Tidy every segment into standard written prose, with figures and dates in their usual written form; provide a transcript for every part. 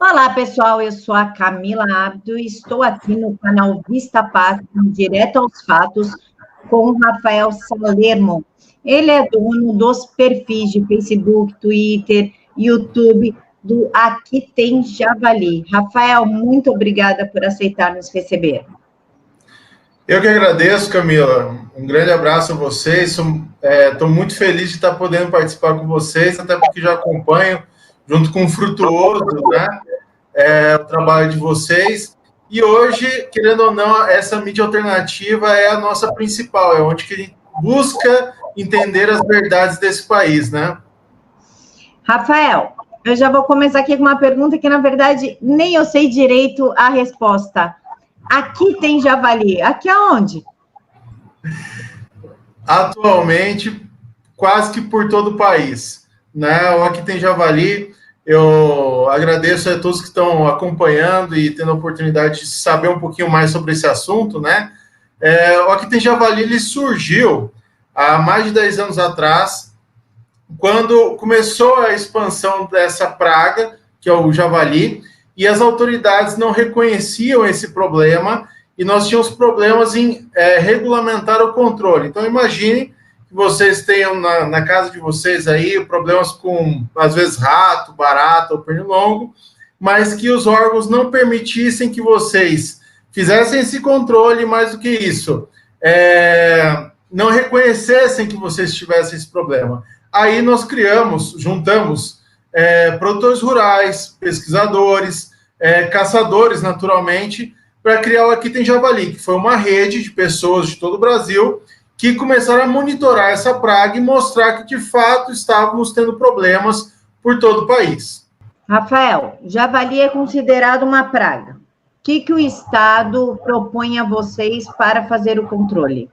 Olá, pessoal, eu sou a Camila Abdo e estou aqui no canal Vista Pátria, direto aos fatos, com o Rafael Salermo. Ele é dono dos perfis de Facebook, Twitter, YouTube, do Aqui Tem Javali. Rafael, muito obrigada por aceitar nos receber. Eu que agradeço, Camila. Um grande abraço a vocês. Estou muito feliz de estar podendo participar com vocês, até porque já acompanho, junto com o Frutuoso, né, o trabalho de vocês. E hoje, querendo ou não, essa mídia alternativa é a nossa principal, é onde que a gente busca entender as verdades desse país, né? Rafael, eu já vou começar aqui com uma pergunta que, na verdade, nem eu sei direito a resposta. Aqui tem javali. Aqui aonde? Atualmente, quase que por todo o país, né? O Aqui Tem Javali. Eu agradeço a todos que estão acompanhando e tendo a oportunidade de saber um pouquinho mais sobre esse assunto, né? O Aqui Tem Javali, ele surgiu há mais de 10 anos atrás, quando começou a expansão dessa praga, que é o javali, e as autoridades não reconheciam esse problema, e nós tínhamos problemas em regulamentar o controle. Então, imagine que vocês tenham na casa de vocês aí problemas com, às vezes, rato, barata ou pernilongo, mas que os órgãos não permitissem que vocês fizessem esse controle, mais do que isso, não reconhecessem que vocês tivessem esse problema. Aí nós juntamos produtores rurais, pesquisadores, caçadores, naturalmente, para criar o Aqui Tem Javali, que foi uma rede de pessoas de todo o Brasil que começaram a monitorar essa praga e mostrar que, de fato, estávamos tendo problemas por todo o país. Rafael, javali é considerado uma praga. O que o Estado propõe a vocês para fazer o controle?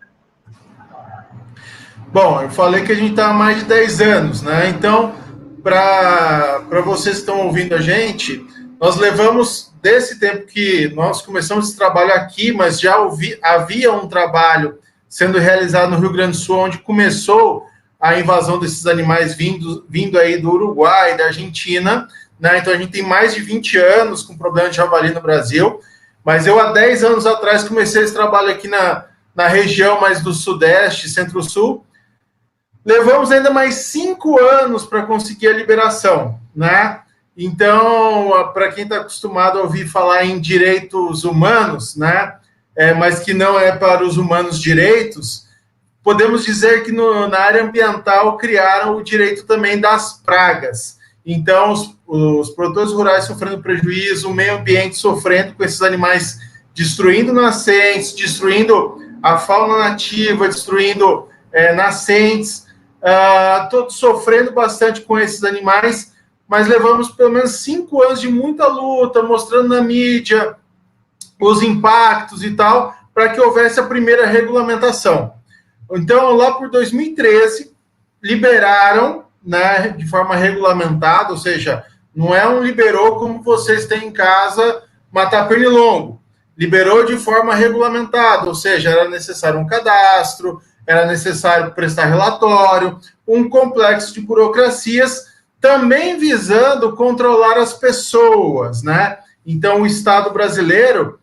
Bom, eu falei que a gente está há mais de 10 anos, né? Então, para vocês que estão ouvindo a gente, nós levamos desse tempo que nós começamos esse trabalho aqui, mas já havia um trabalho sendo realizado no Rio Grande do Sul, onde começou a invasão desses animais vindo aí do Uruguai, da Argentina, né? Então a gente tem mais de 20 anos com problema de javali no Brasil, mas eu há 10 anos atrás comecei esse trabalho aqui na região mais do Sudeste, Centro-Sul. Levamos ainda mais 5 anos para conseguir a liberação, né? Então, para quem está acostumado a ouvir falar em direitos humanos, né, mas que não é para os humanos direitos, podemos dizer que na área ambiental criaram o direito também das pragas. Então, os produtores rurais sofrendo prejuízo, o meio ambiente sofrendo com esses animais destruindo nascentes, destruindo a fauna nativa, destruindo nascentes, todos sofrendo bastante com esses animais, mas levamos pelo menos 5 anos de muita luta, mostrando na mídia os impactos e tal, para que houvesse a primeira regulamentação. Então, lá por 2013, liberaram, né, de forma regulamentada, ou seja, não é um liberou como vocês têm em casa, matar pernilongo. Liberou de forma regulamentada, ou seja, era necessário um cadastro, era necessário prestar relatório, um complexo de burocracias, também visando controlar as pessoas, né? Então, o Estado brasileiro,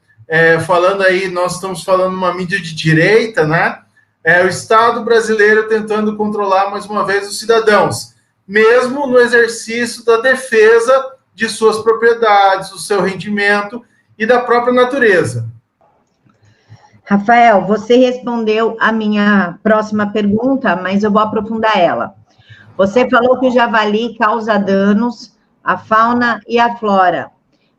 falando aí, nós estamos falando uma mídia de direita, né? O Estado brasileiro tentando controlar, mais uma vez, os cidadãos, mesmo no exercício da defesa de suas propriedades, do seu rendimento e da própria natureza. Rafael, você respondeu a minha próxima pergunta, mas eu vou aprofundar ela. Você falou que o javali causa danos à fauna e à flora,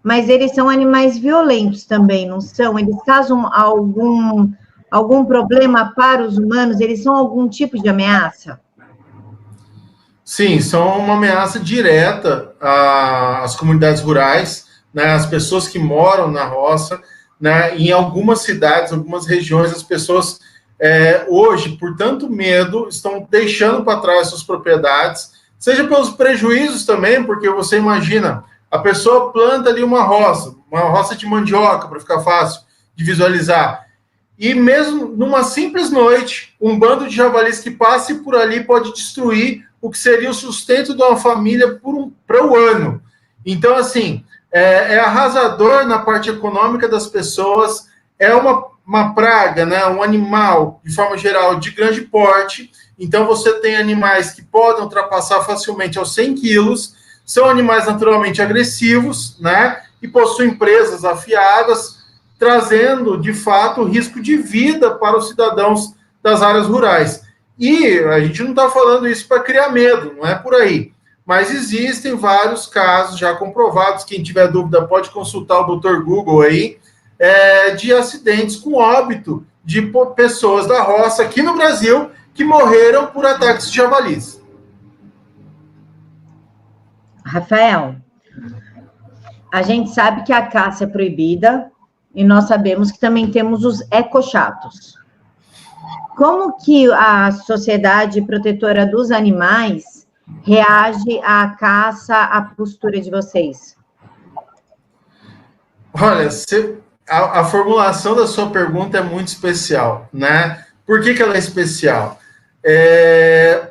mas eles são animais violentos também, não são? Eles causam algum problema para os humanos? Eles são algum tipo de ameaça? Sim, são uma ameaça direta às comunidades rurais, né, às pessoas que moram na roça, né, em algumas cidades, algumas regiões, as pessoas hoje, por tanto medo, estão deixando para trás suas propriedades, seja pelos prejuízos também, porque você imagina, a pessoa planta ali uma roça de mandioca, para ficar fácil de visualizar, e mesmo numa simples noite, um bando de javalis que passe por ali pode destruir o que seria o sustento de uma família para o ano. Então, assim, é arrasador na parte econômica das pessoas, é uma praga, né? Um animal, de forma geral, de grande porte. Então, você tem animais que podem ultrapassar facilmente aos 100 quilos, são animais naturalmente agressivos, né? E possuem presas afiadas, trazendo, de fato, risco de vida para os cidadãos das áreas rurais. E a gente não está falando isso para criar medo, não é por aí. Mas existem vários casos já comprovados. Quem tiver dúvida pode consultar o Dr. Google aí, de acidentes com óbito de pessoas da roça aqui no Brasil que morreram por ataques de javalis. Rafael, a gente sabe que a caça é proibida e nós sabemos que também temos os ecochatos. Como que a Sociedade Protetora dos Animais reage à caça, à postura de vocês? Olha, a formulação da sua pergunta é muito especial, né? Por que ela é especial?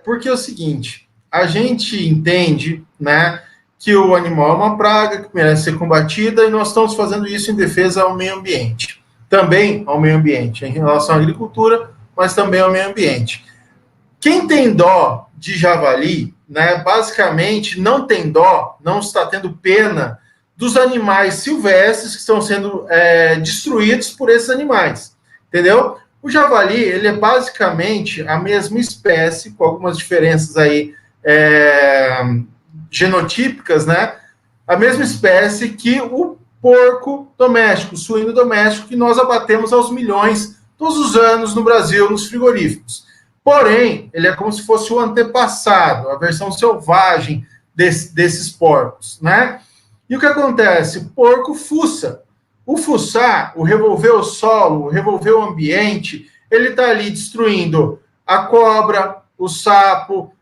Porque é o seguinte, a gente entende, né, que o animal é uma praga que merece ser combatida e nós estamos fazendo isso em defesa ao meio ambiente. Também ao meio ambiente, em relação à agricultura, mas também ao meio ambiente. Quem tem dó de javali, né, basicamente não tem dó, não está tendo pena dos animais silvestres que estão sendo destruídos por esses animais, entendeu? O javali, ele é basicamente a mesma espécie, com algumas diferenças aí genotípicas, né? A mesma espécie que o porco doméstico, o suíno doméstico, que nós abatemos aos milhões todos os anos no Brasil, nos frigoríficos. Porém, ele é como se fosse o antepassado, a versão selvagem desses porcos, né? E o que acontece? O porco fuça. O fuçar, o revolver o solo, o revolver o ambiente, ele está ali destruindo a cobra, o sapo,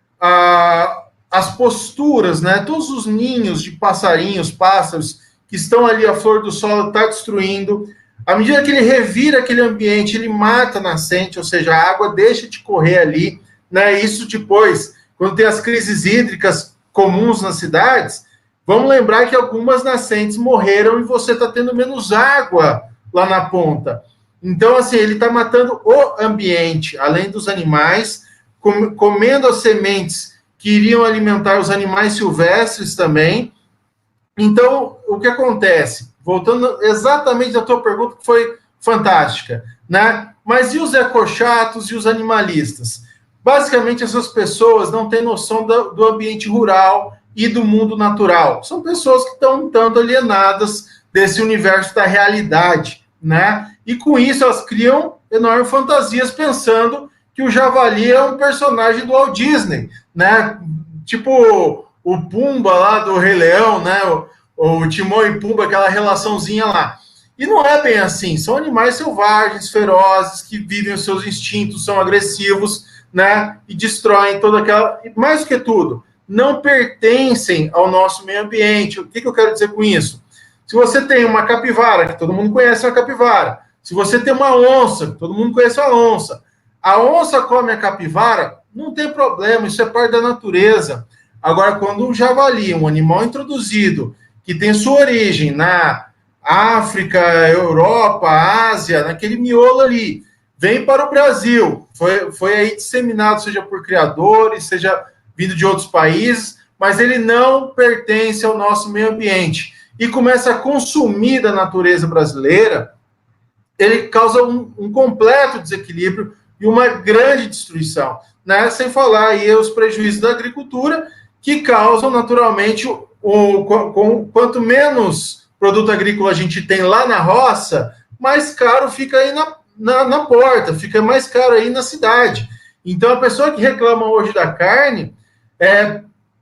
as posturas, né? Todos os ninhos de passarinhos, pássaros, que estão ali à flor do solo, está destruindo. À medida que ele revira aquele ambiente, ele mata a nascente, ou seja, a água deixa de correr ali, né? Isso depois, quando tem as crises hídricas comuns nas cidades, vamos lembrar que algumas nascentes morreram e você está tendo menos água lá na ponta. Então, assim, ele está matando o ambiente, além dos animais, comendo as sementes que iriam alimentar os animais silvestres também. Então, o que acontece? Voltando exatamente à tua pergunta, que foi fantástica, né? Mas e os ecochatos e os animalistas? Basicamente, essas pessoas não têm noção do ambiente rural e do mundo natural. São pessoas que estão um tanto alienadas desse universo da realidade, né? E com isso elas criam enormes fantasias pensando que o javali é um personagem do Walt Disney, né? Tipo o Pumba lá do Rei Leão, né? O Timão e Pumba, aquela relaçãozinha lá. E não é bem assim. São animais selvagens, ferozes, que vivem os seus instintos, são agressivos, né? E destroem toda aquela... Mais do que tudo, não pertencem ao nosso meio ambiente. O que eu quero dizer com isso? Se você tem uma capivara, que todo mundo conhece a capivara, se você tem uma onça, que todo mundo conhece a onça come a capivara, não tem problema, isso é parte da natureza. Agora, quando um javali, um animal introduzido, que tem sua origem na África, Europa, Ásia, naquele miolo ali, vem para o Brasil, foi aí disseminado, seja por criadores, seja vindo de outros países, mas ele não pertence ao nosso meio ambiente. E começa a consumir da natureza brasileira, ele causa um completo desequilíbrio e uma grande destruição, né? Sem falar aí os prejuízos da agricultura, que causam naturalmente, quanto menos produto agrícola a gente tem lá na roça, mais caro fica aí na porta, fica mais caro aí na cidade. Então, a pessoa que reclama hoje da carne,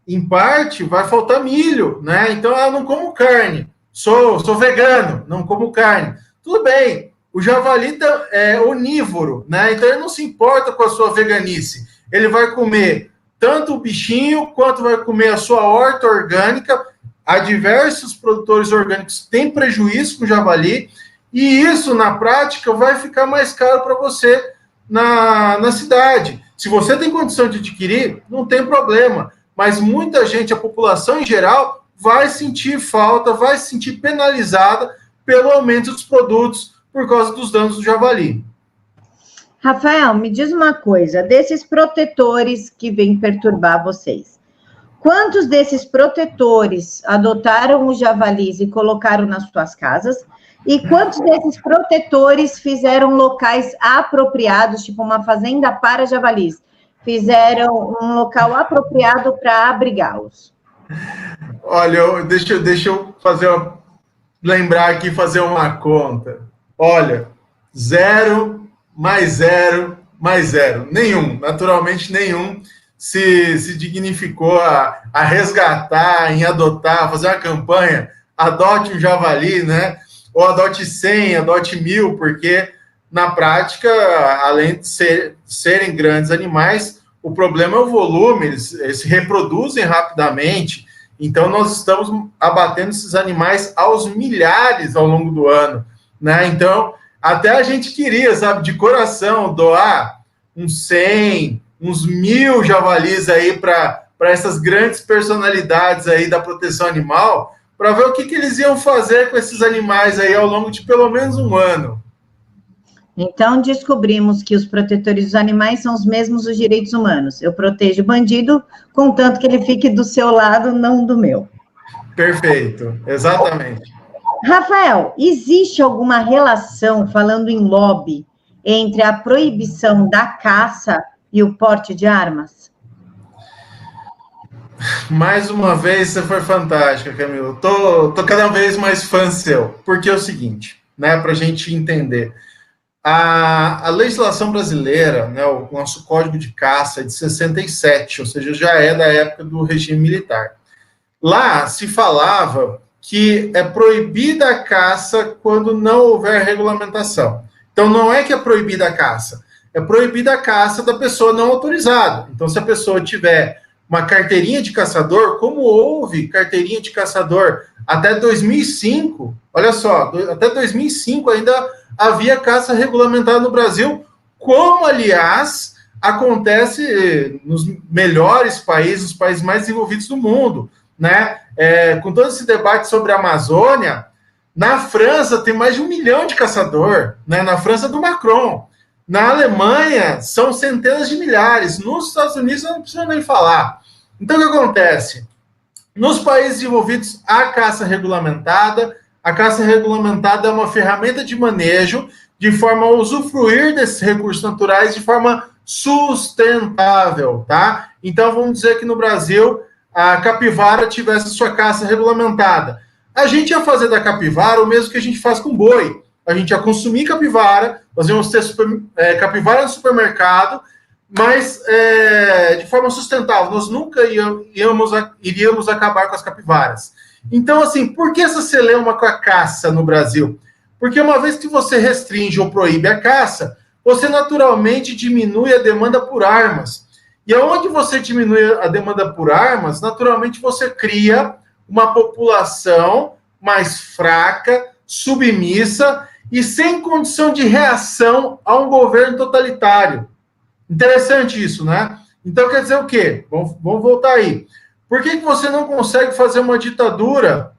em parte, vai faltar milho, né? Então, eu não como carne, sou vegano, não como carne. Tudo bem, o javali é onívoro, né? Então, ele não se importa com a sua veganice. Ele vai comer tanto o bichinho, quanto vai comer a sua horta orgânica. Há diversos produtores orgânicos que têm prejuízo com o javali, e isso, na prática, vai ficar mais caro para você na cidade. Se você tem condição de adquirir, não tem problema. Mas muita gente, a população em geral, vai sentir falta, vai se sentir penalizada pelo aumento dos produtos por causa dos danos do javali. Rafael, me diz uma coisa, desses protetores que vêm perturbar vocês, quantos desses protetores adotaram os javalis e colocaram nas suas casas? E quantos desses protetores fizeram locais apropriados, tipo uma fazenda para javalis? Fizeram um local apropriado para abrigá-los? Olha, deixa eu lembrar aqui, fazer uma conta. Olha, 0 mais 0 mais 0. Nenhum, naturalmente nenhum se dignificou a resgatar, em adotar, fazer uma campanha, adote um javali, né? Ou adote 100, adote 1000, porque na prática, além de serem grandes animais, o problema é o volume, eles se reproduzem rapidamente, então nós estamos abatendo esses animais aos milhares ao longo do ano, né? Então, até a gente queria, sabe, de coração, doar uns 100, uns 1000 javalis aí para essas grandes personalidades aí da proteção animal, para ver o que eles iam fazer com esses animais aí ao longo de pelo menos um ano. Então, descobrimos que os protetores dos animais são os mesmos dos direitos humanos. Eu protejo o bandido, contanto que ele fique do seu lado, não do meu. Perfeito, exatamente. Rafael, existe alguma relação, falando em lobby, entre a proibição da caça e o porte de armas? Mais uma vez, você foi fantástica, Camilo. Tô cada vez mais fã seu, porque é o seguinte, né, para a gente entender. A legislação brasileira, né, o nosso Código de Caça é de 67, ou seja, já é da época do regime militar. Lá se falava que é proibida a caça quando não houver regulamentação. Então, não é que é proibida a caça, é proibida a caça da pessoa não autorizada. Então, se a pessoa tiver uma carteirinha de caçador, como houve carteirinha de caçador até 2005, olha só, até 2005 ainda havia caça regulamentada no Brasil, como, aliás, acontece nos melhores países, os países mais desenvolvidos do mundo, né? Com todo esse debate sobre a Amazônia, na França tem mais de 1 milhão de caçador, né? Na França do Macron. Na Alemanha são centenas de milhares. Nos Estados Unidos eu não preciso nem falar. Então, o que acontece? Nos países desenvolvidos, há caça regulamentada. A caça regulamentada é uma ferramenta de manejo de forma a usufruir desses recursos naturais de forma sustentável, tá? Então, vamos dizer que no Brasil a capivara tivesse sua caça regulamentada. A gente ia fazer da capivara o mesmo que a gente faz com boi. A gente ia consumir capivara, nós íamos ter capivara no supermercado, mas de forma sustentável. Nós nunca iríamos acabar com as capivaras. Então, assim, por que essa celeuma com a caça no Brasil? Porque uma vez que você restringe ou proíbe a caça, você naturalmente diminui a demanda por armas. E aonde você diminui a demanda por armas, naturalmente você cria uma população mais fraca, submissa e sem condição de reação a um governo totalitário. Interessante isso, né? Então quer dizer o quê? Vamos voltar aí. Por que você não consegue fazer uma ditadura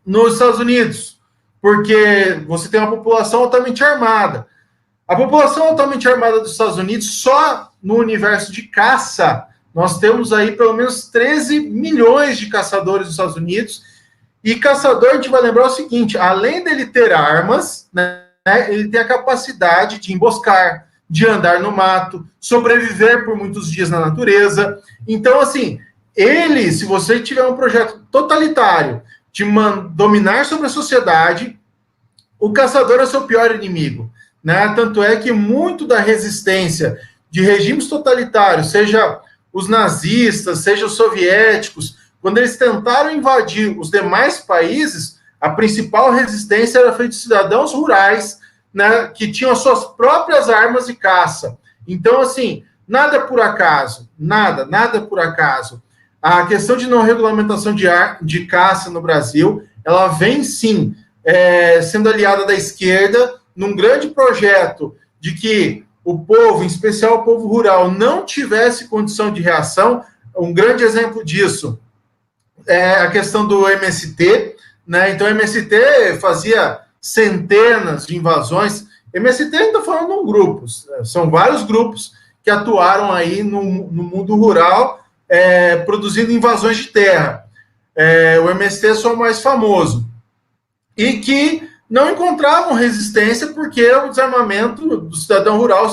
nos Estados Unidos? Porque você tem uma população altamente armada. A população altamente armada dos Estados Unidos, só no universo de caça, nós temos aí pelo menos 13 milhões de caçadores dos Estados Unidos. E caçador, a gente vai lembrar o seguinte, além dele ter armas, né, ele tem a capacidade de emboscar, de andar no mato, sobreviver por muitos dias na natureza. Então, assim, se você tiver um projeto totalitário de dominar sobre a sociedade, o caçador é seu pior inimigo, né? Tanto é que muito da resistência de regimes totalitários, seja os nazistas, seja os soviéticos, quando eles tentaram invadir os demais países, a principal resistência era feita de cidadãos rurais, né, que tinham as suas próprias armas de caça. Então, assim, nada por acaso, nada por acaso. A questão de não regulamentação de caça no Brasil, ela vem, sim, sendo aliada da esquerda num grande projeto de que o povo, em especial o povo rural, não tivesse condição de reação. Um grande exemplo disso a questão do MST, né? Então, o MST fazia centenas de invasões. MST ainda falando em grupos, né? São vários grupos que atuaram aí no mundo rural, produzindo invasões de terra. O MST é só o mais famoso. E que não encontravam resistência porque o desarmamento do cidadão rural,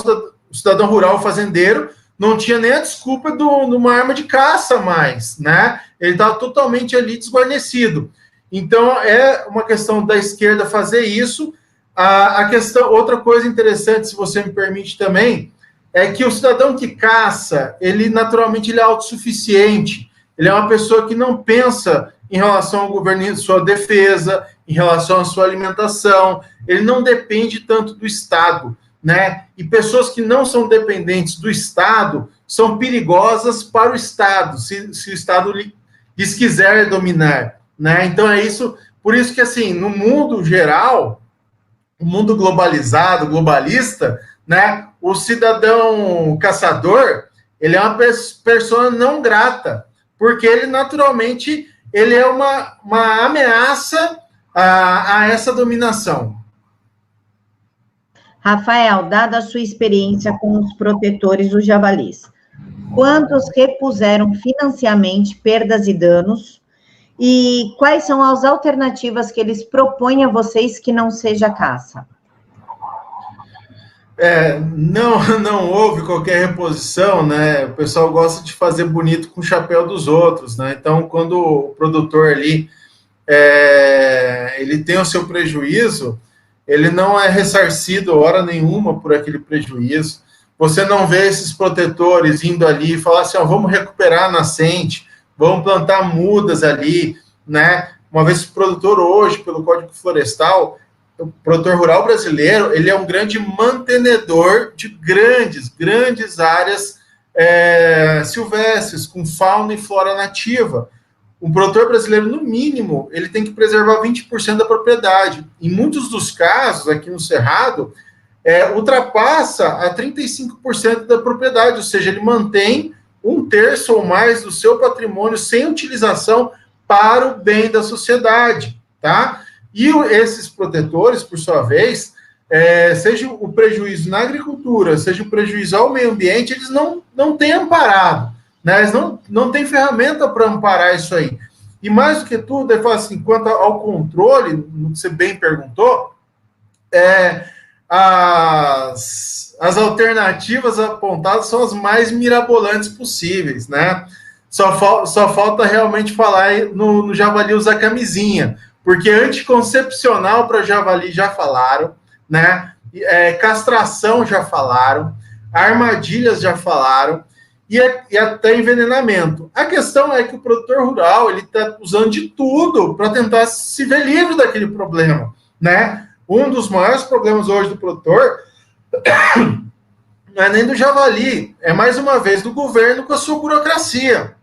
o cidadão rural fazendeiro, não tinha nem a desculpa de uma arma de caça mais, né? Ele estava totalmente ali desguarnecido. Então, é uma questão da esquerda fazer isso. A questão, outra coisa interessante, se você me permite também, é que o cidadão que caça, ele naturalmente ele é autossuficiente. Ele é uma pessoa que não pensa em relação ao governo, em sua defesa, em relação à sua alimentação. Ele não depende tanto do Estado, né? E pessoas que não são dependentes do Estado são perigosas para o Estado, se o Estado lhes quiser dominar, né? Então é isso, por isso que assim, no mundo geral, o mundo globalizado, globalista, né? O cidadão caçador, ele é uma pessoa não grata, porque ele naturalmente ele é uma ameaça a essa dominação. Rafael, dada a sua experiência com os protetores dos javalis, quantos repuseram financeiramente perdas e danos? E quais são as alternativas que eles propõem a vocês que não seja caça? Não houve qualquer reposição, né? O pessoal gosta de fazer bonito com o chapéu dos outros, né? Então, quando o produtor ali ele tem o seu prejuízo, ele não é ressarcido hora nenhuma por aquele prejuízo. Você não vê esses protetores indo ali e falar assim, vamos recuperar a nascente, vamos plantar mudas ali, né? Uma vez o produtor hoje, pelo Código Florestal, o produtor rural brasileiro, ele é um grande mantenedor de grandes áreas silvestres, com fauna e flora nativa. O produtor brasileiro, no mínimo, ele tem que preservar 20% da propriedade. Em muitos dos casos, aqui no Cerrado, ultrapassa a 35% da propriedade, ou seja, ele mantém 1/3 ou mais do seu patrimônio sem utilização para o bem da sociedade, tá? E esses protetores, por sua vez, seja o prejuízo na agricultura, seja o prejuízo ao meio ambiente, eles não têm amparado, né? Eles não têm ferramenta para amparar isso aí. E mais do que tudo, eu falo assim, quanto ao controle, no que você bem perguntou, as alternativas apontadas são as mais mirabolantes possíveis, né? Só falta realmente falar no javali usar camisinha, porque anticoncepcional para javali já falaram, né? Castração já falaram, armadilhas já falaram, e até envenenamento. A questão é que o produtor rural ele está usando de tudo para tentar se ver livre daquele problema, né? Um dos maiores problemas hoje do produtor não é nem do javali, é mais uma vez do governo com a sua burocracia.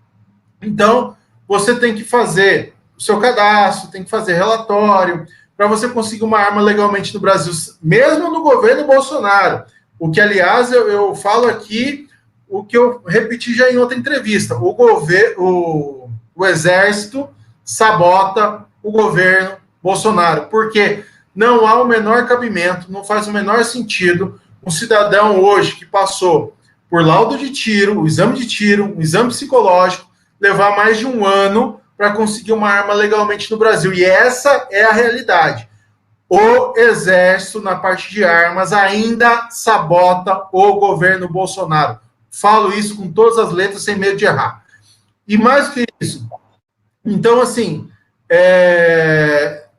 Então, você tem que fazer o seu cadastro, tem que fazer relatório, para você conseguir uma arma legalmente no Brasil, mesmo no governo Bolsonaro. O que, aliás, eu falo aqui, o que eu repeti já em outra entrevista, o Exército sabota o governo Bolsonaro, porque não há o menor cabimento, não faz o menor sentido um cidadão hoje que passou por laudo de tiro, o exame de tiro, um exame psicológico, levar mais de um ano para conseguir uma arma legalmente no Brasil. E essa é a realidade. O Exército, na parte de armas, ainda sabota o governo Bolsonaro. Falo isso com todas as letras, sem medo de errar. E mais do que isso, então, assim,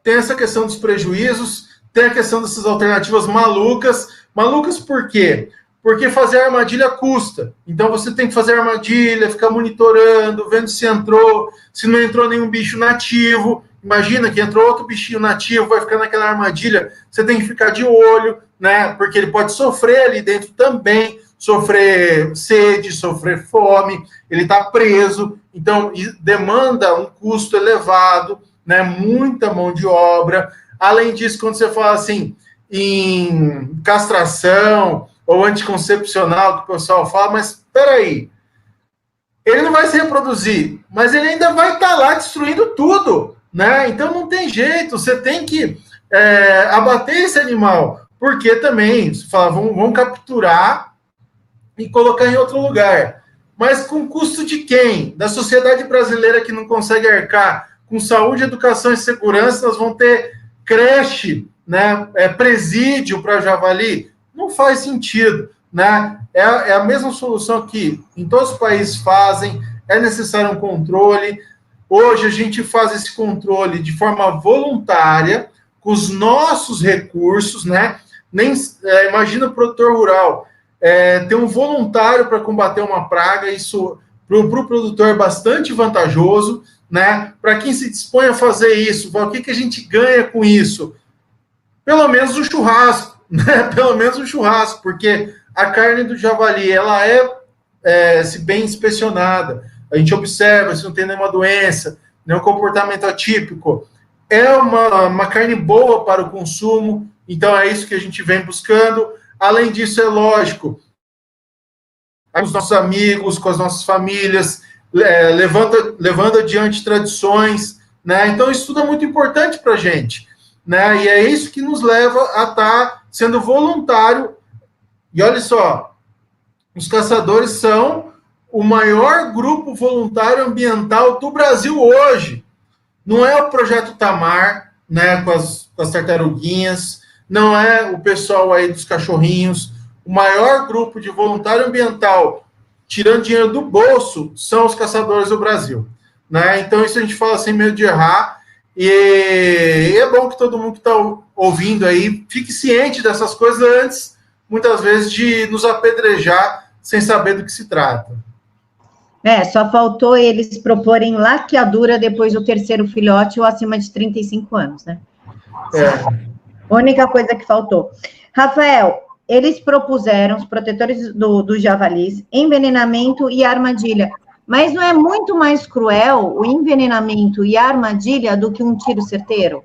tem essa questão dos prejuízos, tem a questão dessas alternativas malucas. Malucas por quê? Porque fazer armadilha custa. Então, você tem que fazer armadilha, ficar monitorando, vendo se entrou, se não entrou nenhum bicho nativo. Imagina que entrou outro bichinho nativo, vai ficar naquela armadilha, você tem que ficar de olho, né? Porque ele pode sofrer ali dentro também, sofrer sede, sofrer fome, ele está preso, então demanda um custo elevado, né? Muita mão de obra. Além disso, quando você fala assim em castração ou anticoncepcional, que o pessoal fala, mas espera aí, ele não vai se reproduzir, mas ele ainda vai estar lá destruindo tudo, né? Então não tem jeito, você tem que abater esse animal, porque também, você fala, vamos capturar e colocar em outro lugar. Mas com custo de quem? Da sociedade brasileira que não consegue arcar com saúde, educação e segurança, nós vamos ter creche, né? Presídio para javali? Não faz sentido, né? É a mesma solução que em todos os países fazem, é necessário um controle. Hoje a gente faz esse controle de forma voluntária, com os nossos recursos, né? Imagina o produtor rural ter um voluntário para combater uma praga, isso para o produtor é bastante vantajoso, né? Para quem se dispõe a fazer isso, o que a gente ganha com isso? Pelo menos o churrasco, né? Pelo menos o churrasco, porque a carne do javali, ela se bem inspecionada, a gente observa se não tem nenhuma doença, nenhum comportamento atípico, é uma carne boa para o consumo, então é isso que a gente vem buscando. Além disso, é lógico, com os nossos amigos, com as nossas famílias, levando adiante tradições, né? Então isso tudo é muito importante para a gente, né? E é isso que nos leva a estar sendo voluntário. E olha só, os caçadores são o maior grupo voluntário ambiental do Brasil hoje. Não é o Projeto Tamar, né, com as tartaruguinhas, não é o pessoal aí dos cachorrinhos. O maior grupo de voluntário ambiental, tirando dinheiro do bolso, são os caçadores do Brasil, né? Então isso a gente fala sem medo de errar, e é bom que todo mundo que está ouvindo aí fique ciente dessas coisas antes, muitas vezes, de nos apedrejar sem saber do que se trata. Só faltou eles proporem laqueadura depois do terceiro filhote ou acima de 35 anos, né? Única coisa que faltou. Rafael, eles propuseram, os protetores do javalis, envenenamento e armadilha. Mas não é muito mais cruel o envenenamento e a armadilha do que um tiro certeiro?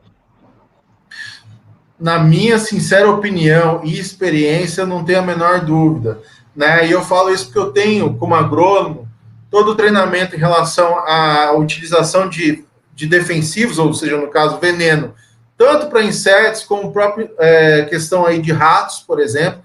Na minha sincera opinião e experiência, não tenho a menor dúvida, né? E eu falo isso porque eu tenho, como agrônomo, todo o treinamento em relação à utilização de defensivos, ou seja, no caso, veneno, tanto para insetos como própria questão aí de ratos, por exemplo.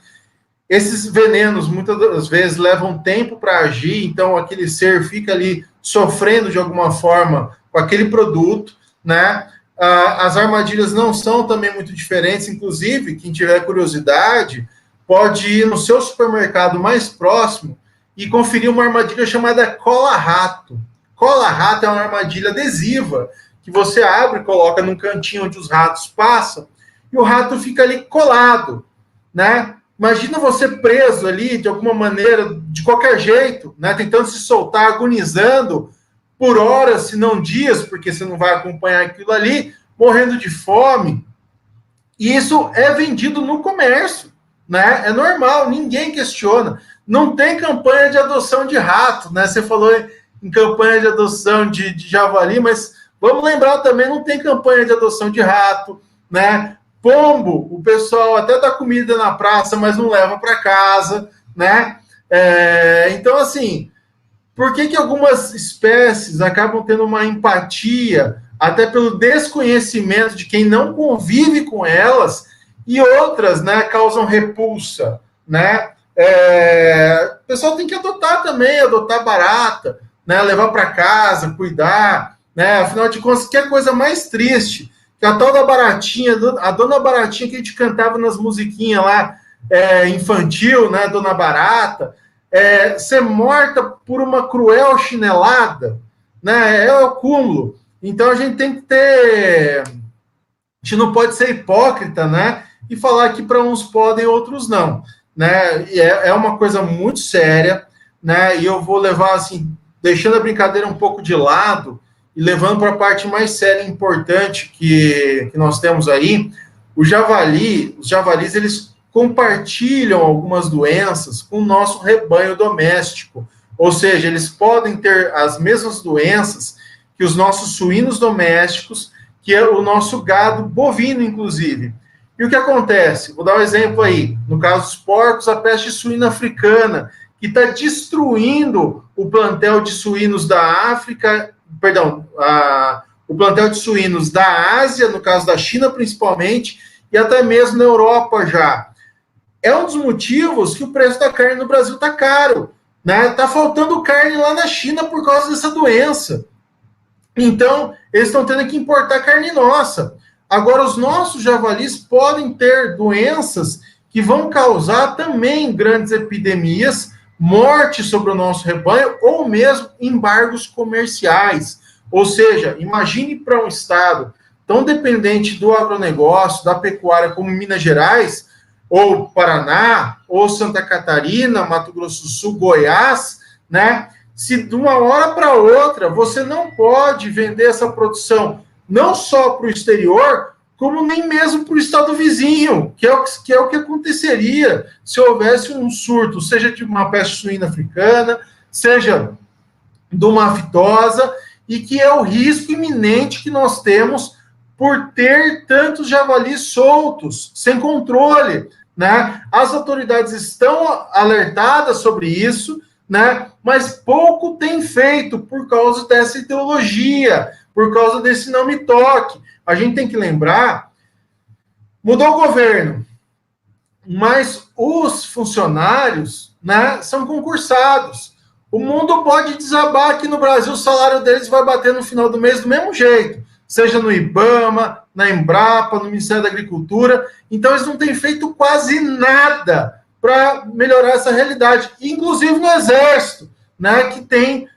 Esses venenos, muitas das vezes, levam tempo para agir, então aquele ser fica ali sofrendo de alguma forma com aquele produto, né? As armadilhas não são também muito diferentes, inclusive, quem tiver curiosidade, pode ir no seu supermercado mais próximo e conferir uma armadilha chamada cola-rato. Cola-rato é uma armadilha adesiva, que você abre e coloca num cantinho onde os ratos passam, e o rato fica ali colado, né? Imagina você preso ali, de alguma maneira, de qualquer jeito, né? Tentando se soltar, agonizando por horas, se não dias, porque você não vai acompanhar aquilo ali, morrendo de fome. E isso é vendido no comércio, né? É normal, ninguém questiona. Não tem campanha de adoção de rato, né? Você falou em campanha de adoção de javali, mas vamos lembrar também, não tem campanha de adoção de rato, né? Pombo, o pessoal até dá comida na praça, mas não leva para casa, né? Então, assim, por que algumas espécies acabam tendo uma empatia, até pelo desconhecimento de quem não convive com elas, e outras, né, causam repulsa, né? O pessoal tem que adotar também, adotar barata, né? Levar para casa, cuidar, né? Afinal de contas, que é a coisa mais triste, que a tal da baratinha, a dona baratinha que a gente cantava nas musiquinhas lá, infantil, né, dona barata, ser morta por uma cruel chinelada, né, é o cúmulo. Então a gente tem que ter, a gente não pode ser hipócrita, né, e falar que para uns podem, outros não, né, e é uma coisa muito séria, né, e eu vou levar, assim, deixando a brincadeira um pouco de lado, e levando para a parte mais séria e importante que nós temos aí, os javalis, eles compartilham algumas doenças com o nosso rebanho doméstico, ou seja, eles podem ter as mesmas doenças que os nossos suínos domésticos, que é o nosso gado bovino, inclusive. E o que acontece? Vou dar um exemplo aí, no caso dos porcos, a peste suína africana, que está destruindo o plantel de suínos da África, perdão, o plantel de suínos da Ásia, no caso da China principalmente, e até mesmo na Europa já. É um dos motivos que o preço da carne no Brasil está caro, né? Está faltando carne lá na China por causa dessa doença. Então, eles estão tendo que importar carne nossa. Agora, os nossos javalis podem ter doenças que vão causar também grandes epidemias, morte sobre o nosso rebanho, ou mesmo embargos comerciais. Ou seja, imagine para um estado tão dependente do agronegócio, da pecuária, como Minas Gerais, ou Paraná, ou Santa Catarina, Mato Grosso do Sul, Goiás, né? Se de uma hora para outra você não pode vender essa produção não só para o exterior, como nem mesmo para o estado vizinho, que é o que aconteceria se houvesse um surto, seja de uma peste suína africana, seja de uma aftosa, e que é o risco iminente que nós temos por ter tantos javalis soltos, sem controle, né? As autoridades estão alertadas sobre isso, né? Mas pouco tem feito por causa dessa ideologia, por causa desse não me toque. A gente tem que lembrar, mudou o governo, mas os funcionários, né, são concursados. O mundo pode desabar aqui no Brasil, o salário deles vai bater no final do mês do mesmo jeito, seja no IBAMA, na Embrapa, no Ministério da Agricultura. Então, eles não têm feito quase nada para melhorar essa realidade, inclusive no Exército, né, que tem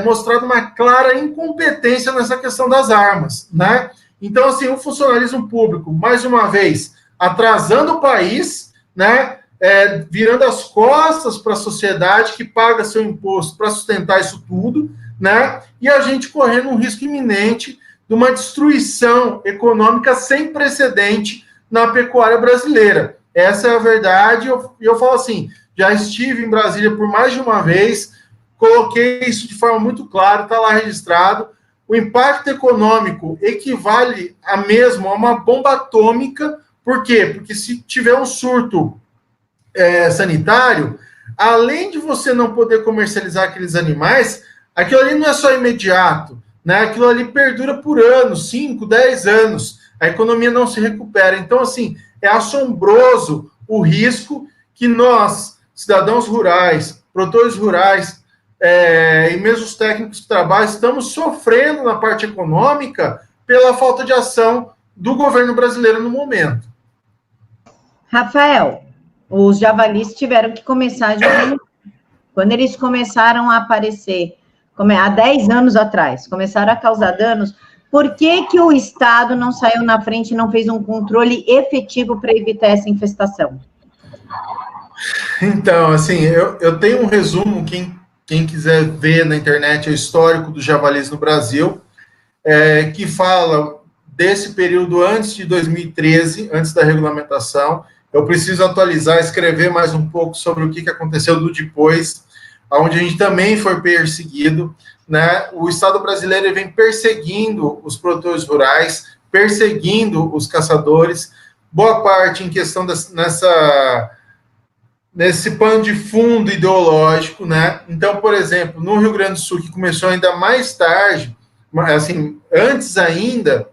mostrado uma clara incompetência nessa questão das armas, né? Então, assim, o funcionalismo público, mais uma vez, atrasando o país, né, virando as costas para a sociedade que paga seu imposto para sustentar isso tudo, né, e a gente correndo um risco iminente de uma destruição econômica sem precedente na pecuária brasileira. Essa é a verdade, e eu falo assim, já estive em Brasília por mais de uma vez, coloquei isso de forma muito clara, está lá registrado. O impacto econômico equivale a uma bomba atômica. Por quê? Porque se tiver um surto sanitário, além de você não poder comercializar aqueles animais, aquilo ali não é só imediato, né? Aquilo ali perdura por anos, 5, 10 anos, a economia não se recupera. Então, assim, é assombroso o risco que nós, cidadãos rurais, produtores rurais, e mesmo os técnicos que trabalham, estamos sofrendo na parte econômica pela falta de ação do governo brasileiro no momento. Rafael, os javalis tiveram que começar já. Quando eles começaram a aparecer, há 10 anos atrás, começaram a causar danos, por que o Estado não saiu na frente e não fez um controle efetivo para evitar essa infestação? Então, assim, eu tenho um resumo, quem quiser ver na internet, é o histórico dos javalis no Brasil, que fala desse período antes de 2013, antes da regulamentação. Eu preciso atualizar, escrever mais um pouco sobre o que aconteceu do depois, onde a gente também foi perseguido, né? O Estado brasileiro vem perseguindo os produtores rurais, perseguindo os caçadores, boa parte em questão nesse pano de fundo ideológico, né? Então, por exemplo, no Rio Grande do Sul, que começou ainda mais tarde, assim, antes ainda,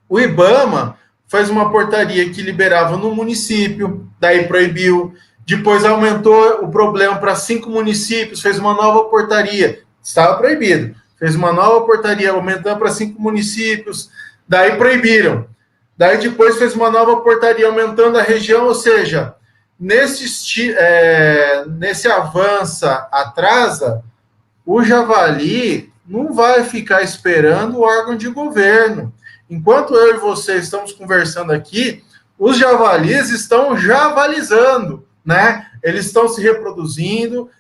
o IBAMA fez uma portaria que liberava no município, daí proibiu, depois aumentou o problema para 5 municípios, fez uma nova portaria, estava proibido, fez uma nova portaria aumentando para 5 municípios, daí proibiram, daí depois fez uma nova portaria aumentando a região, ou seja, nesse avança, atrasa, o javali não vai ficar esperando o órgão de governo. Enquanto eu e você estamos conversando aqui, os javalis estão javalizando, né? Eles estão se reproduzindo,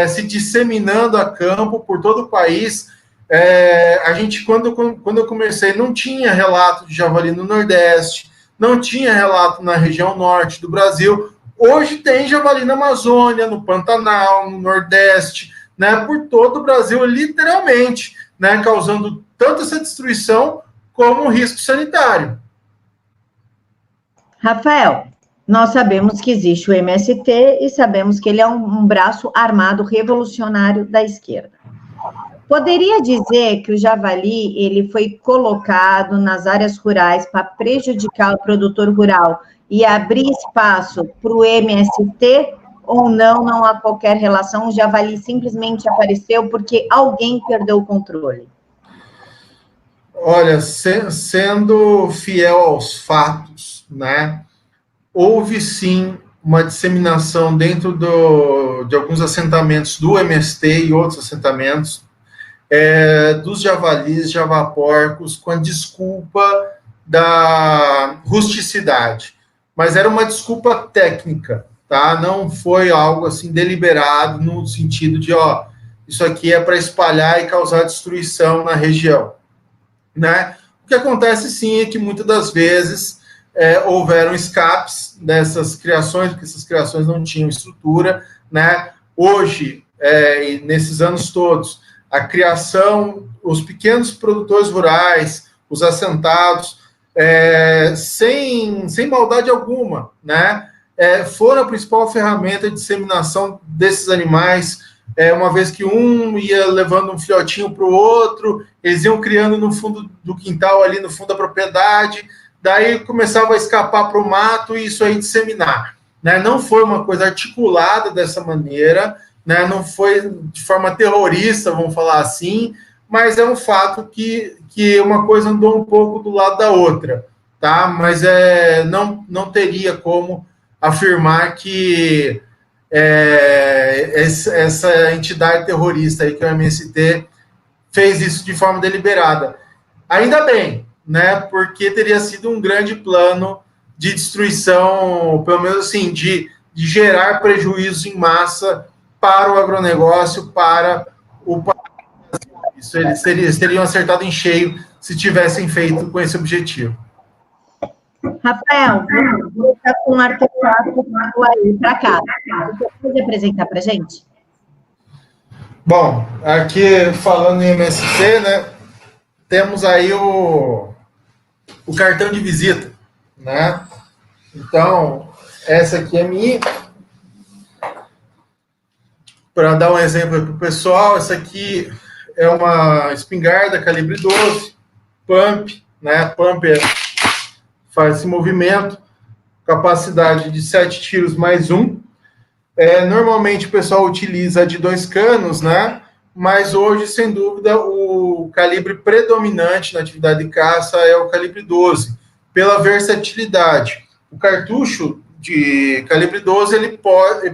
se disseminando a campo por todo o país. A gente, quando eu comecei, não tinha relato de javali no Nordeste, não tinha relato na região norte do Brasil. Hoje tem javali na Amazônia, no Pantanal, no Nordeste, né? Por todo o Brasil, literalmente, né? Causando tanto essa destruição como um risco sanitário. Rafael, Nós sabemos que existe o MST e sabemos que ele é um braço armado revolucionário da esquerda. Poderia dizer que o javali ele foi colocado nas áreas rurais para prejudicar o produtor rural e abrir espaço para o MST, ou não, não há qualquer relação, o javali simplesmente apareceu porque alguém perdeu o controle? Olha, sendo fiel aos fatos, né, houve sim uma disseminação dentro de alguns assentamentos do MST e outros assentamentos, dos javalis, javaporcos, com a desculpa da rusticidade. Mas era uma desculpa técnica, tá? Não foi algo assim deliberado no sentido de, ó, isso aqui é para espalhar e causar destruição na região, né? O que acontece sim é que muitas das vezes houveram escapes dessas criações, porque essas criações não tinham estrutura, né? Hoje, nesses anos todos, a criação, os pequenos produtores rurais, os assentados, sem maldade alguma, né? Foram a principal ferramenta de disseminação desses animais, uma vez que um ia levando um filhotinho para o outro, eles iam criando no fundo do quintal, ali no fundo da propriedade, daí começava a escapar para o mato e isso aí disseminar, né? Não foi uma coisa articulada dessa maneira, né? Não foi de forma terrorista, vamos falar assim, mas é um fato que uma coisa andou um pouco do lado da outra, tá? Mas não teria como afirmar que essa entidade terrorista aí, que é o MST, fez isso de forma deliberada. Ainda bem, né? Porque teria sido um grande plano de destruição, pelo menos assim, de gerar prejuízos em massa para o agronegócio, para o país. Isso eles teriam acertado em cheio se tivessem feito com esse objetivo. Rafael, vou estar com um artefato aí para cá. Você pode apresentar para a gente? Bom, aqui falando em MST, né, temos aí o cartão de visita, né? Então, essa aqui é minha. Para dar um exemplo para o pessoal, essa aqui é uma espingarda calibre 12, pump, né? Pump faz esse movimento, capacidade de 7 tiros mais 1. Normalmente o pessoal utiliza de 2 canos, né? Mas hoje, sem dúvida, o calibre predominante na atividade de caça é o calibre 12, pela versatilidade. O cartucho de calibre 12, ele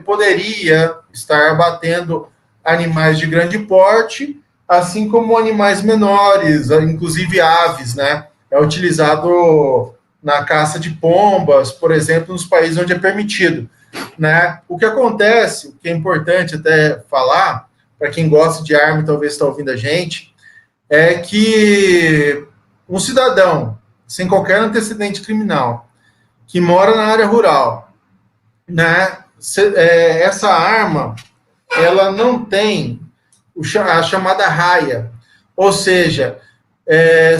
poderia estar abatendo animais de grande porte, assim como animais menores, inclusive aves, né? É utilizado na caça de pombas, por exemplo, nos países onde é permitido, né? O que acontece, o que é importante até falar, para quem gosta de arma e talvez está ouvindo a gente, é que um cidadão sem qualquer antecedente criminal, que mora na área rural, né? Essa arma, ela não tem a chamada raia, ou seja,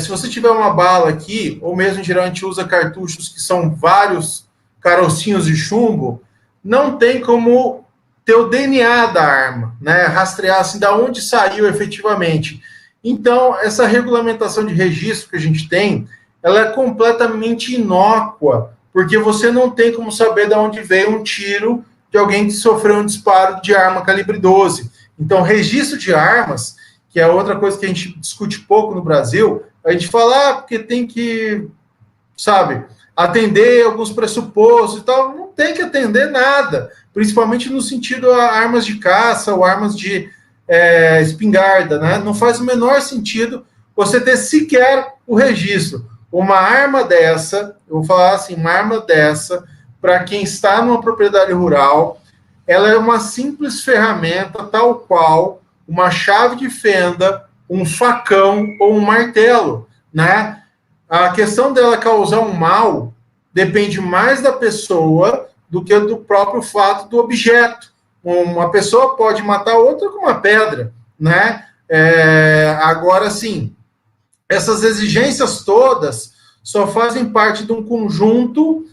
se você tiver uma bala aqui, ou mesmo em geral a gente usa cartuchos que são vários carocinhos de chumbo, não tem como ter o DNA da arma, né? Rastrear assim da onde saiu efetivamente. Então, essa regulamentação de registro que a gente tem, ela é completamente inócua, porque você não tem como saber de onde veio um tiro de alguém que sofreu um disparo de arma calibre 12. Então, registro de armas, que é outra coisa que a gente discute pouco no Brasil, a gente fala, porque tem que, sabe, atender alguns pressupostos e tal. Não tem que atender nada, principalmente no sentido a armas de caça ou armas de espingarda, né? Não faz o menor sentido você ter sequer o registro. Uma arma dessa, eu vou falar assim, uma arma dessa, para quem está numa propriedade rural, ela é uma simples ferramenta, tal qual uma chave de fenda, um facão ou um martelo, né? A questão dela causar um mal depende mais da pessoa do que do próprio fato do objeto. Uma pessoa pode matar outra com uma pedra, né? Agora, sim, essas exigências todas só fazem parte de um conjunto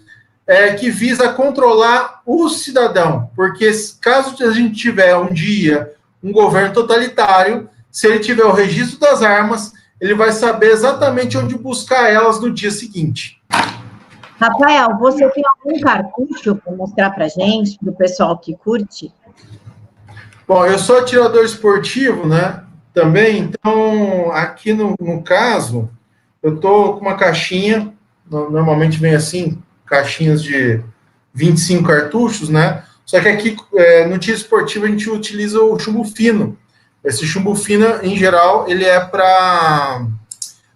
que visa controlar o cidadão, porque caso a gente tiver um dia um governo totalitário, se ele tiver o registro das armas, ele vai saber exatamente onde buscar elas no dia seguinte. Rafael, você tem algum cartucho para mostrar para a gente, para o pessoal que curte? Bom, eu sou atirador esportivo, né? Também, então, aqui no caso, eu estou com uma caixinha, normalmente vem assim, caixinhas de 25 cartuchos, né? Só que aqui, no tiro esportivo, a gente utiliza o chumbo fino. Esse chumbo fino, em geral, ele é para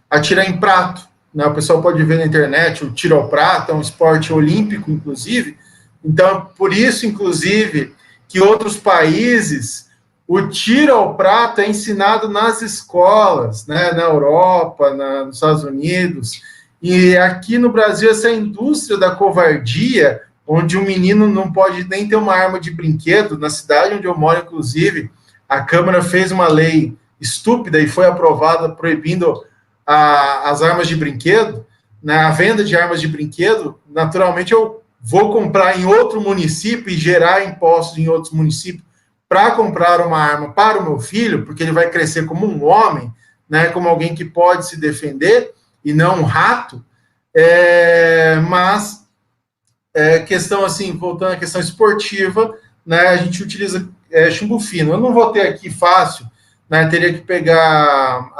atirar em prato, né? O pessoal pode ver na internet, o tiro ao prato é um esporte olímpico, inclusive. Então, por isso, inclusive, que outros países, o tiro ao prato é ensinado nas escolas, né? Na Europa, nos Estados Unidos. E aqui no Brasil, essa indústria da covardia, onde o menino não pode nem ter uma arma de brinquedo, na cidade onde eu moro, inclusive, a Câmara fez uma lei estúpida e foi aprovada proibindo as armas de brinquedo, né, a venda de armas de brinquedo. Naturalmente, eu vou comprar em outro município e gerar impostos em outros municípios para comprar uma arma para o meu filho, porque ele vai crescer como um homem, né, como alguém que pode se defender, e não um rato, mas questão assim, voltando à questão esportiva, né, a gente utiliza chumbo fino. Eu não vou ter aqui fácil, né, teria que pegar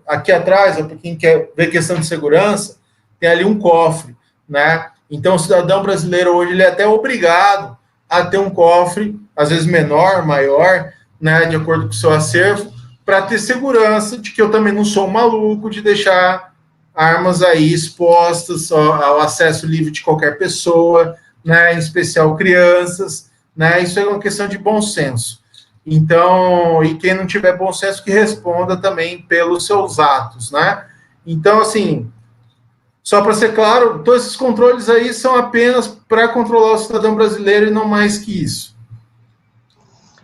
aqui atrás, para quem quer ver questão de segurança, tem ali um cofre, né, então o cidadão brasileiro hoje ele é até obrigado a ter um cofre, às vezes menor, maior, né, de acordo com o seu acervo, para ter segurança de que eu também não sou um maluco de deixar armas aí expostas ao acesso livre de qualquer pessoa, né, em especial crianças, né, isso é uma questão de bom senso. Então, e quem não tiver bom senso que responda também pelos seus atos, né. Então, assim, só para ser claro, todos esses controles aí são apenas para controlar o cidadão brasileiro e não mais que isso.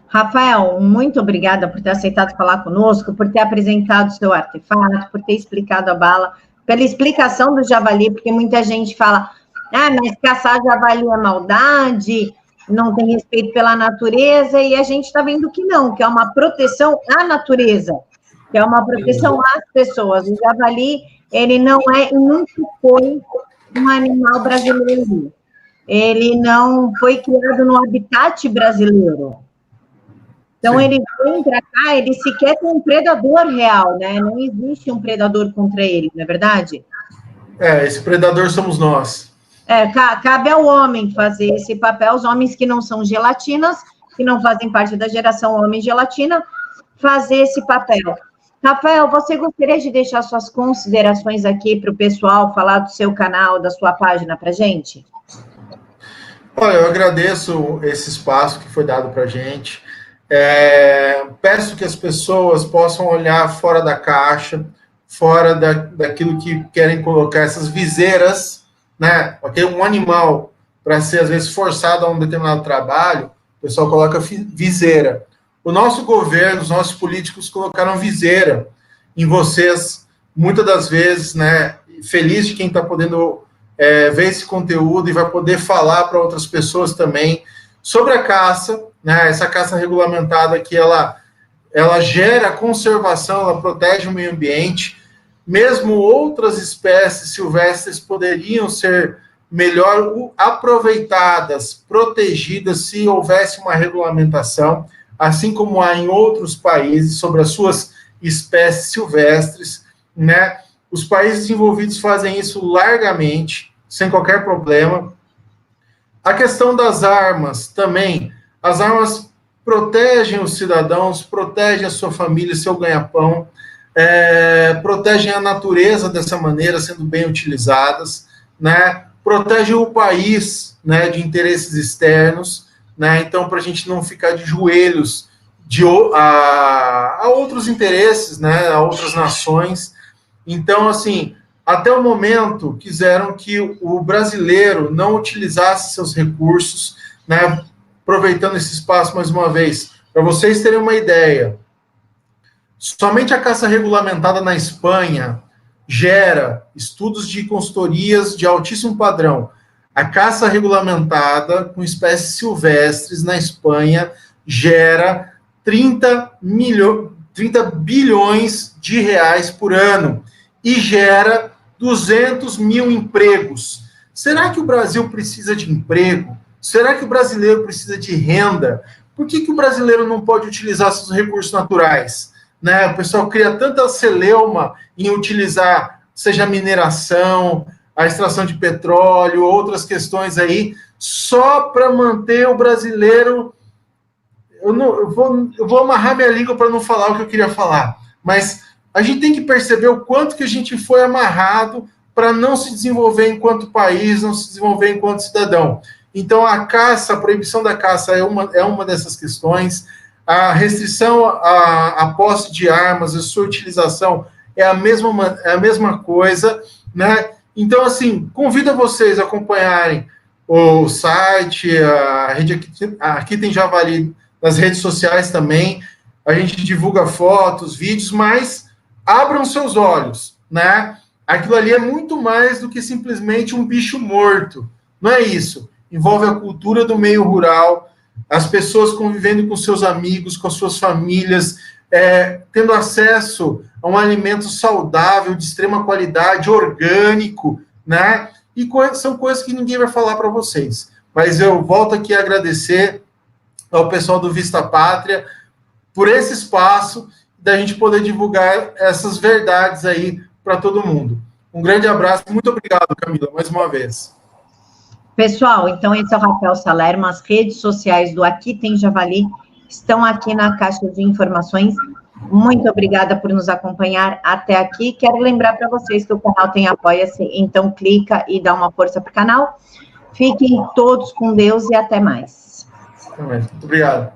Rafael, muito obrigada por ter aceitado falar conosco, por ter apresentado o seu artefato, por ter explicado a bala, pela explicação do javali, porque muita gente fala, mas caçar javali é maldade, não tem respeito pela natureza, e a gente está vendo que não, que é uma proteção à natureza, que é uma proteção às pessoas. O javali, ele não é e nunca foi um animal brasileiro. Ele não foi criado no habitat brasileiro. Então, sim, ele vem para cá, ele sequer tem um predador real, né? Não existe um predador contra ele, não é verdade? Esse predador somos nós. Cabe ao homem fazer esse papel, os homens que não são gelatinas, que não fazem parte da geração homem-gelatina, fazer esse papel. Rafael, você gostaria de deixar suas considerações aqui para o pessoal, falar do seu canal, da sua página para a gente? Olha, eu agradeço esse espaço que foi dado para a gente. Peço que as pessoas possam olhar fora da caixa, fora daquilo que querem colocar, essas viseiras, né? Porque um animal, para ser, às vezes, forçado a um determinado trabalho, o pessoal coloca viseira. O nosso governo, os nossos políticos colocaram viseira em vocês, muitas das vezes, né? Feliz de quem está podendo ver esse conteúdo e vai poder falar para outras pessoas também sobre a caça, né? Essa caça regulamentada que ela gera conservação, ela protege o meio ambiente. Mesmo outras espécies silvestres poderiam ser melhor aproveitadas, protegidas, se houvesse uma regulamentação, assim como há em outros países, sobre as suas espécies silvestres, né? Os países desenvolvidos fazem isso largamente, sem qualquer problema. A questão das armas também, as armas protegem os cidadãos, protegem a sua família, seu ganha-pão, protegem a natureza dessa maneira, sendo bem utilizadas, né? Protegem o país, né, de interesses externos, né? Então, para a gente não ficar de joelhos a outros interesses, né, a outras nações. Então, assim, até o momento, quiseram que o brasileiro não utilizasse seus recursos, né? Aproveitando esse espaço mais uma vez, para vocês terem uma ideia, somente a caça regulamentada na Espanha gera estudos de consultorias de altíssimo padrão. A caça regulamentada com espécies silvestres na Espanha gera 30 bilhões de reais por ano e gera 200 mil empregos. Será que o Brasil precisa de emprego? Será que o brasileiro precisa de renda? Por que o brasileiro não pode utilizar seus recursos naturais? Né? O pessoal cria tanta celeuma em utilizar, seja a mineração, a extração de petróleo, outras questões aí, só para manter o brasileiro... Eu vou amarrar minha língua para não falar o que eu queria falar, mas a gente tem que perceber o quanto que a gente foi amarrado para não se desenvolver enquanto país, não se desenvolver enquanto cidadão. Então, a caça, a proibição da caça é uma dessas questões, a restrição à posse de armas, a sua utilização é a mesma coisa, né? Então, assim, convido vocês a acompanharem o site, a rede Aqui Tem Javali, nas redes sociais também, a gente divulga fotos, vídeos, mas abram seus olhos, né? Aquilo ali é muito mais do que simplesmente um bicho morto, não é isso. Envolve a cultura do meio rural, as pessoas convivendo com seus amigos, com as suas famílias, tendo acesso a um alimento saudável, de extrema qualidade, orgânico, né? E são coisas que ninguém vai falar para vocês. Mas eu volto aqui a agradecer ao pessoal do Vista Pátria por esse espaço, da gente poder divulgar essas verdades aí para todo mundo. Um grande abraço, muito obrigado, Camila, mais uma vez. Pessoal, então esse é o Rafael Salermo, as redes sociais do Aqui Tem Javali estão aqui na caixa de informações. Muito obrigada por nos acompanhar até aqui. Quero lembrar para vocês que o canal tem Apoia-se, então clica e dá uma força para o canal. Fiquem todos com Deus e até mais. Muito obrigado.